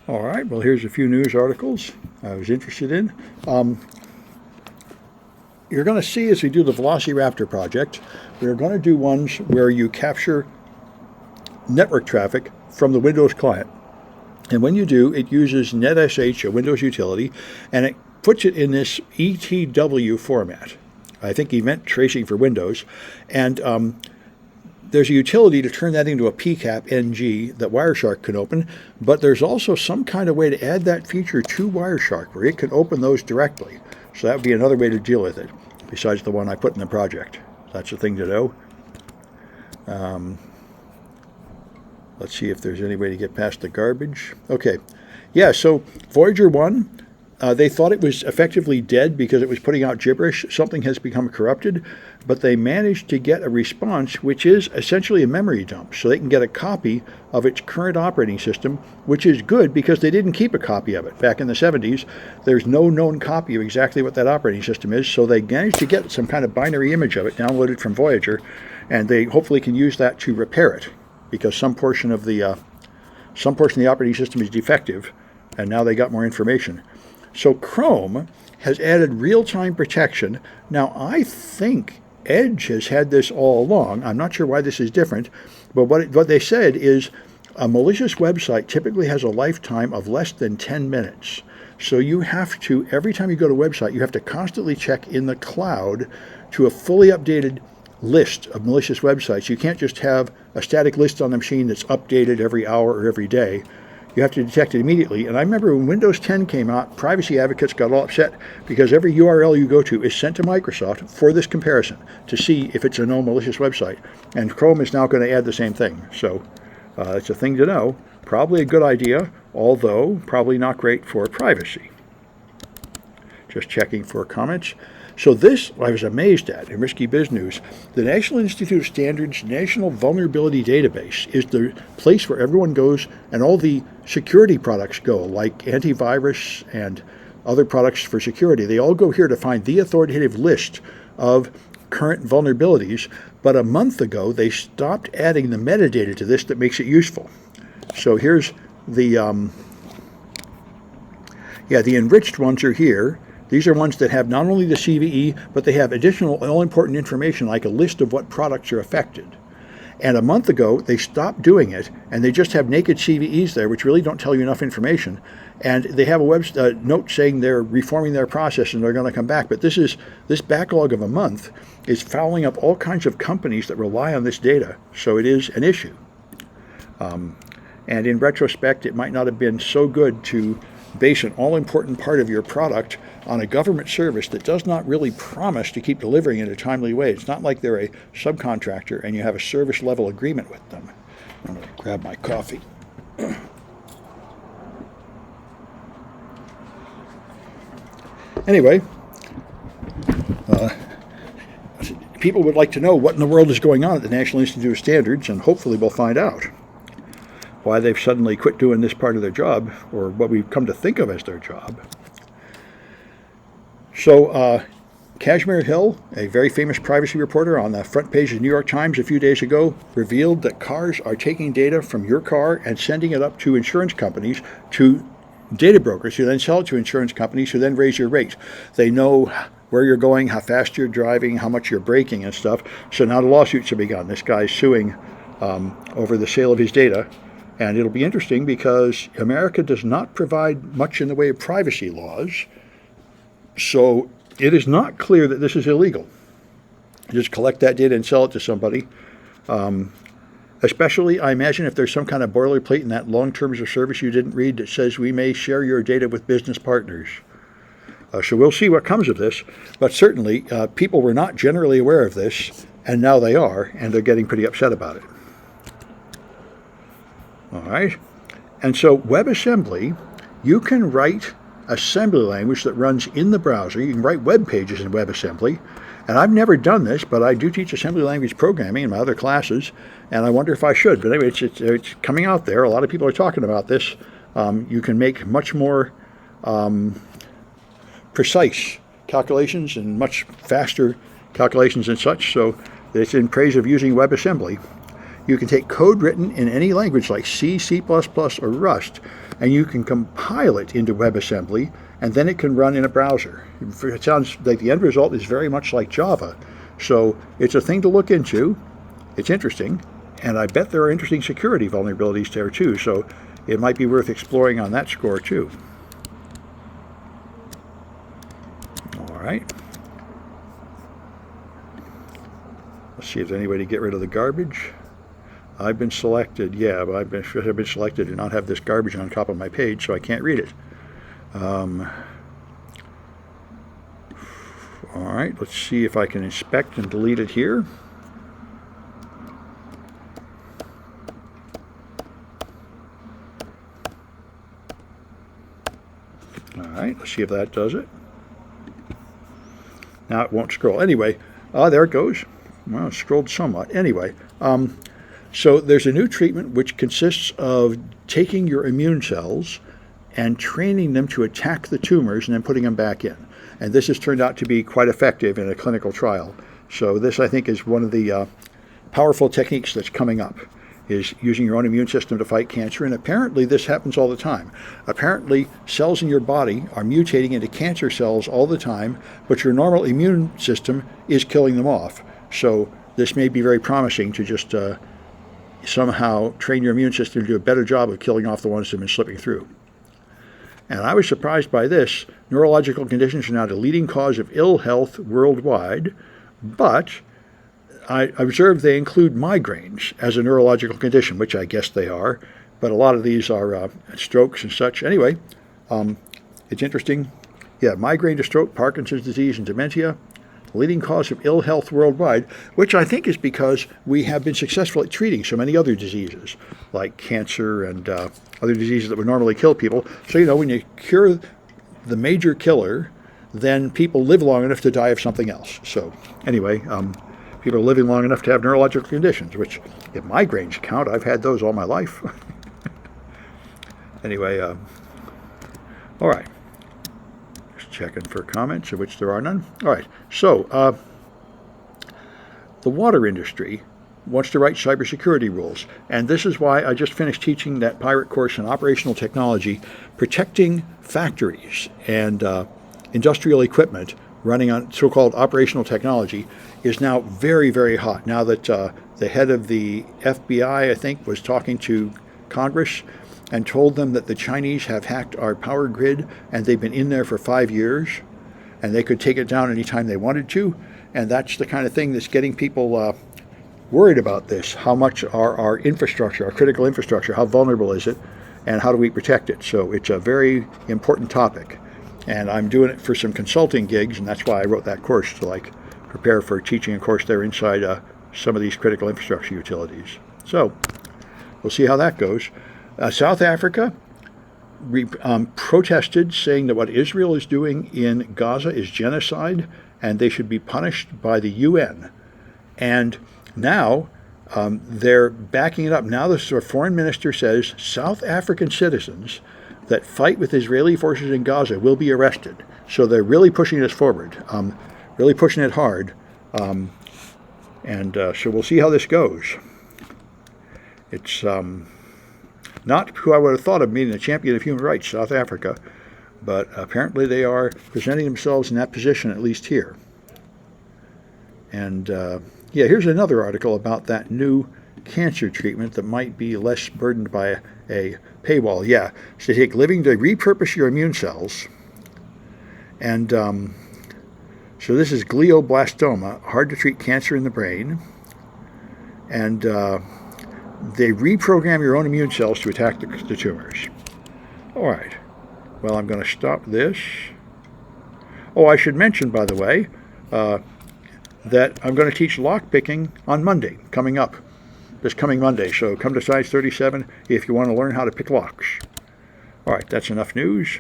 All right, well, here's a few news articles I was interested in. You're going to see as we do the Velociraptor project, we're going to do ones where you capture network traffic from the Windows client. And when you do, it uses NetSH, a Windows utility, and it puts it in this ETW format. I think event tracing for Windows. And there's a utility to turn that into a PCAP NG that Wireshark can open, but there's also some kind of way to add that feature to Wireshark where it can open those directly. So that would be another way to deal with it, besides the one I put in the project. That's a thing to know. Let's see if there's any way to get past the garbage. Okay. Yeah, so Voyager 1, they thought it was effectively dead because it was putting out gibberish. Something has become corrupted, but they managed to get a response which is essentially a memory dump. So they can get a copy of its current operating system, which is good because they didn't keep a copy of it. Back in the 70s, there's no known copy of exactly what that operating system is, so they managed to get some kind of binary image of it downloaded from Voyager, and they hopefully can use that to repair it because some portion of the operating system is defective, and now they got more information. So Chrome has added real-time protection. Now, I think Edge has had this all along. I'm not sure why this is different, but what they said is a malicious website typically has a lifetime of less than 10 minutes. So you have to, every time you go to a website, you have to constantly check in the cloud to a fully updated list of malicious websites. You can't just have a static list on the machine that's updated every hour or every day. You have to detect it immediately. And I remember when Windows 10 came out, privacy advocates got all upset because every URL you go to is sent to Microsoft for this comparison to see if it's a known malicious website. And Chrome is now going to add the same thing. So it's a thing to know. Probably a good idea, although probably not great for privacy. Just checking for comments. So this I was amazed at in Risky Biz News. The National Institute of Standards National Vulnerability Database is the place where everyone goes and all the security products go, like antivirus and other products for security. They all go here to find the authoritative list of current vulnerabilities, but a month ago they stopped adding the metadata to this that makes it useful. So here's the enriched ones are here. These are ones that have not only the CVE, but they have additional all-important information like a list of what products are affected. And a month ago, they stopped doing it, and they just have naked CVEs there, which really don't tell you enough information. And they have a note saying they're reforming their process and they're going to come back. But this backlog of a month is fouling up all kinds of companies that rely on this data. So it is an issue. And in retrospect, it might not have been so good to base an all-important part of your product on a government service that does not really promise to keep delivering in a timely way. It's not like they're a subcontractor and you have a service level agreement with them. I'm going to grab my coffee. Anyway, people would like to know what in the world is going on at the National Institute of Standards, and hopefully we'll find out why they've suddenly quit doing this part of their job, or what we've come to think of as their job. So Kashmir Hill, a very famous privacy reporter on the front page of the New York Times a few days ago, revealed that cars are taking data from your car and sending it up to insurance companies, to data brokers who then sell it to insurance companies who then raise your rate. They know where you're going, how fast you're driving, how much you're braking and stuff. So now the lawsuits have begun. This guy's suing over the sale of his data. And it'll be interesting because America does not provide much in the way of privacy laws. So it is not clear that this is illegal. Just collect that data and sell it to somebody. Especially, I imagine, if there's some kind of boilerplate in that long terms of service you didn't read that says we may share your data with business partners. So we'll see what comes of this. But certainly, people were not generally aware of this, and now they are, and they're getting pretty upset about it. All right. And so WebAssembly, you can write assembly language that runs in the browser. You can write web pages in WebAssembly. And I've never done this, but I do teach assembly language programming in my other classes, and I wonder if I should. But anyway, it's coming out there. A lot of people are talking about this. You can make much more precise calculations and much faster calculations and such. So it's in praise of using WebAssembly. You can take code written in any language like C, C++, or Rust, and you can compile it into WebAssembly, and then it can run in a browser. It sounds like the end result is very much like Java. So it's a thing to look into. It's interesting, and I bet there are interesting security vulnerabilities there too, so it might be worth exploring on that score too. All right. Let's see if there's any way to get rid of the garbage. I've been selected, yeah, but I've been selected to not have this garbage on top of my page, so I can't read it. All right, let's see if I can inspect and delete it here. All right, let's see if that does it. Now it won't scroll. Anyway, there it goes. Well, it scrolled somewhat. Anyway, so there's a new treatment which consists of taking your immune cells and training them to attack the tumors and then putting them back in. And this has turned out to be quite effective in a clinical trial. So this, I think, is one of the powerful techniques that's coming up, is using your own immune system to fight cancer. And apparently this happens all the time. Apparently cells in your body are mutating into cancer cells all the time, but your normal immune system is killing them off. So this may be very promising to just somehow train your immune system to do a better job of killing off the ones that have been slipping through. And I was surprised by this. Neurological conditions are now the leading cause of ill health worldwide, but I observed they include migraines as a neurological condition, which I guess they are, but a lot of these are strokes and such. Anyway, it's interesting. Yeah, migraine to stroke, Parkinson's disease, and dementia, leading cause of ill health worldwide, which I think is because we have been successful at treating so many other diseases, like cancer and other diseases that would normally kill people. So, when you cure the major killer, then people live long enough to die of something else. So, anyway, people are living long enough to have neurological conditions, which, if migraines count, I've had those all my life. Anyway, all right. Checking for comments, of which there are none. All right, so the water industry wants to write cybersecurity rules, and this is why I just finished teaching that pirate course in operational technology. Protecting factories and industrial equipment running on so-called operational technology is now very, very hot. Now that the head of the FBI, I think, was talking to Congress and told them that the Chinese have hacked our power grid, and they've been in there for 5 years, and they could take it down anytime they wanted to. And that's the kind of thing that's getting people worried about this. How much are our infrastructure, our critical infrastructure, how vulnerable is it, and how do we protect it? So it's a very important topic. And I'm doing it for some consulting gigs, and that's why I wrote that course, to prepare for teaching a course there inside some of these critical infrastructure utilities. So we'll see how that goes. South Africa protested, saying that what Israel is doing in Gaza is genocide and they should be punished by the UN. And now they're backing it up. Now the foreign minister says South African citizens that fight with Israeli forces in Gaza will be arrested. So they're really pushing this forward, really pushing it hard. So we'll see how this goes. It's not who I would have thought of being a champion of human rights, South Africa, but apparently they are presenting themselves in that position, at least here. And here's another article about that new cancer treatment that might be less burdened by a paywall. Yeah, so they take living to repurpose your immune cells. And so this is glioblastoma, hard to treat cancer in the brain. And they reprogram your own immune cells to attack the tumors. All right. Well, I'm going to stop this. Oh, I should mention, by the way, that I'm going to teach lockpicking on Monday, this coming Monday. So come to Science 37 if you want to learn how to pick locks. All right, that's enough news.